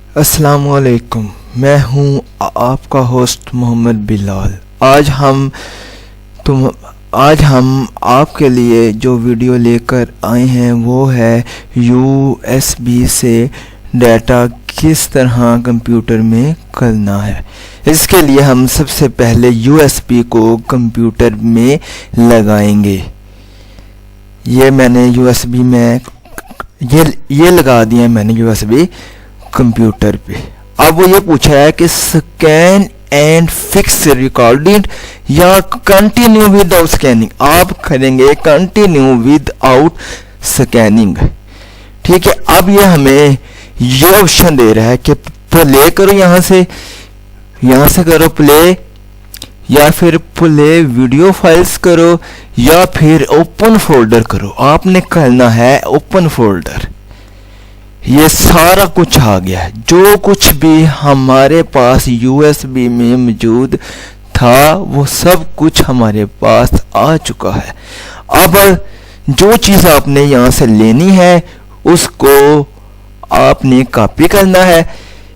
अस्सलामुअलैकुम। मैं हूं आपका होस्ट मोहम्मद बिलाल। तुम आज हम आपके लिए जो वीडियो लेकर आए हैं वो है यूएसबी से डाटा किस तरह कंप्यूटर में करना है। इसके लिए हम सबसे पहले यूएसबी को कंप्यूटर में लगाएंगे। ये मैंने यूएसबी में ये लगा दिया मैंने यूएसबी कंप्यूटर पे। अब वो ये पूछ रहा है कि स्कैन एंड फिक्स रिकॉर्डिंग या कंटिन्यू विदाउट स्कैनिंग। आप करेंगे कंटिन्यू विदाउट स्कैनिंग। ठीक है, अब ये हमें ये ऑप्शन दे रहा है कि प्ले करो, यहाँ से करो प्ले, या फिर प्ले वीडियो फाइल्स करो, या फिर ओपन फोल्डर करो। आपने करना है ओपन फोल्डर। ये सारा कुछ आ गया है, जो कुछ भी हमारे पास यूएसबी में मौजूद था वो सब कुछ हमारे पास आ चुका है। अब जो चीज़ आपने यहाँ से लेनी है उसको आपने कॉपी करना है।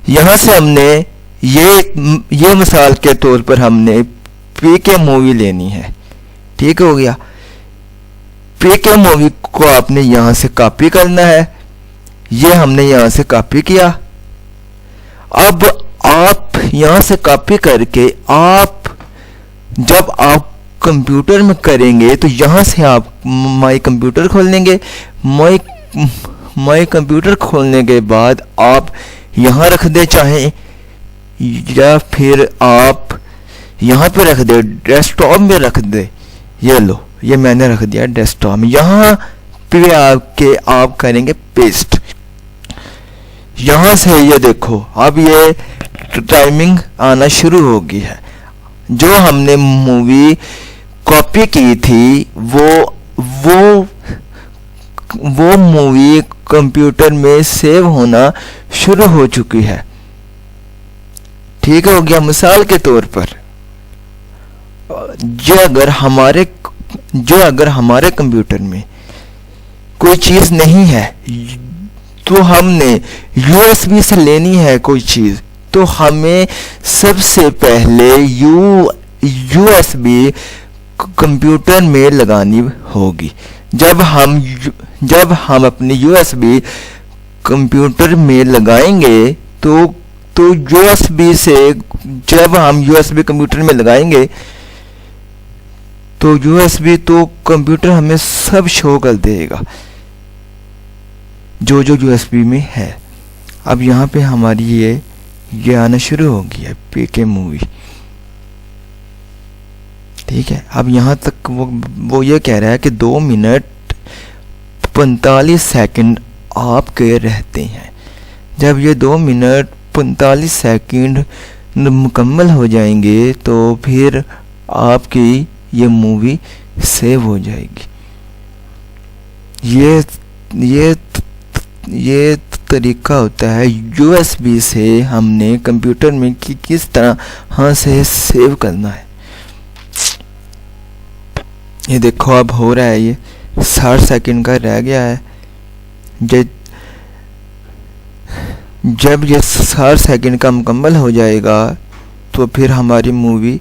यहाँ से हमने ये मिसाल के तौर पर हमने पीके मूवी लेनी है। ठीक हो गया, पीके मूवी को आपने यहाँ से कॉपी करना है। ये हमने यहाँ से कॉपी किया। अब आप यहाँ से कॉपी करके जब आप कंप्यूटर में करेंगे तो यहाँ से आप माई कंप्यूटर खोल लेंगे। माई कंप्यूटर खोलने के बाद आप यहाँ रख दे चाहें, या फिर आप यहाँ पे रख दे, डेस्कटॉप में रख दे। ये लो, ये मैंने रख दिया डेस्कटॉप में। यहाँ पे आप करेंगे पेस्ट। यहाँ से ये देखो, अब ये टाइमिंग आना शुरू हो गई है। जो हमने मूवी कॉपी की थी वो मूवी कंप्यूटर में सेव होना शुरू हो चुकी है। ठीक हो गया। मिसाल के तौर पर जो अगर हमारे कंप्यूटर में कोई चीज़ नहीं है तो हमने यूएसबी से लेनी है कोई चीज़, तो हमें सबसे पहले यूएसबी कंप्यूटर में लगानी होगी। जब हम अपनी यूएसबी कंप्यूटर में लगाएंगे तो यूएसबी से जब हम यूएसबी कंप्यूटर में लगाएंगे तो यूएसबी तो कंप्यूटर हमें सब शो कर देगा जो यूएसबी में है। अब यहाँ पे हमारी ये आना शुरू हो गया है पीके मूवी। ठीक है, अब यहाँ तक वो ये कह रहा है कि 2 मिनट 45 सेकंड आपके रहते हैं। जब ये 2 मिनट 45 सेकंड मुकम्मल हो जाएंगे तो फिर आपकी ये मूवी सेव हो जाएगी। ये तरीका होता है यूएसबी से हमने कंप्यूटर में किस तरह से सेव करना है। ये देखो अब हो रहा है, ये 60 सेकंड का रह गया है। जब ये 60 सेकंड का मुकम्मल हो जाएगा तो फिर हमारी मूवी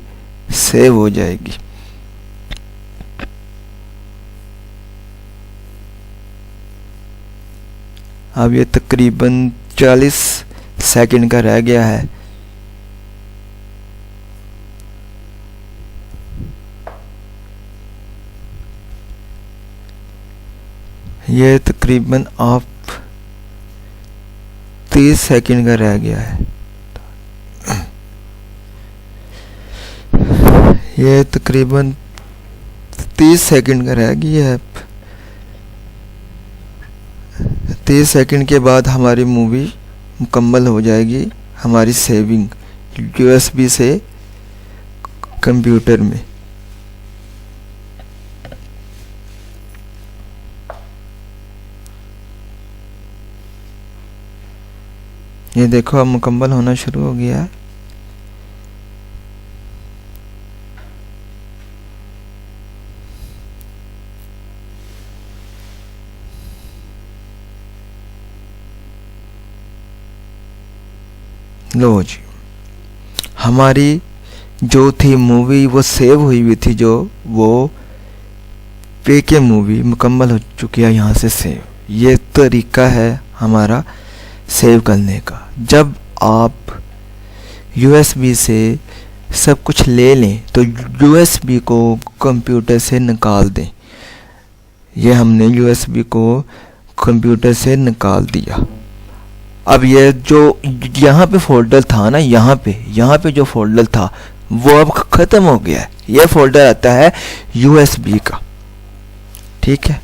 सेव हो जाएगी। अब ये तकरीबन 40 सेकंड का रह गया है। ये तकरीबन 30 सेकंड का रह गया है। ये तकरीबन 30 सेकंड का रह गया है। 30 सेकंड के बाद हमारी मूवी मुकम्मल हो जाएगी, हमारी सेविंग यूएसबी से कंप्यूटर में। ये देखो अब मुकम्मल होना शुरू हो गया है। लो जी, हमारी जो थी मूवी वो सेव हुई हुई थी, जो वो पेके मूवी मुकम्मल हो चुकी है यहाँ से सेव। ये तरीका है हमारा सेव करने का। जब आप USB से सब कुछ ले लें तो USB को कंप्यूटर से निकाल दें। ये हमने USB को कंप्यूटर से निकाल दिया। अब ये जो यहाँ पे फोल्डर था ना, यहाँ पे जो फोल्डर था वो अब ख़त्म हो गया है। ये फोल्डर आता है USB का, ठीक है।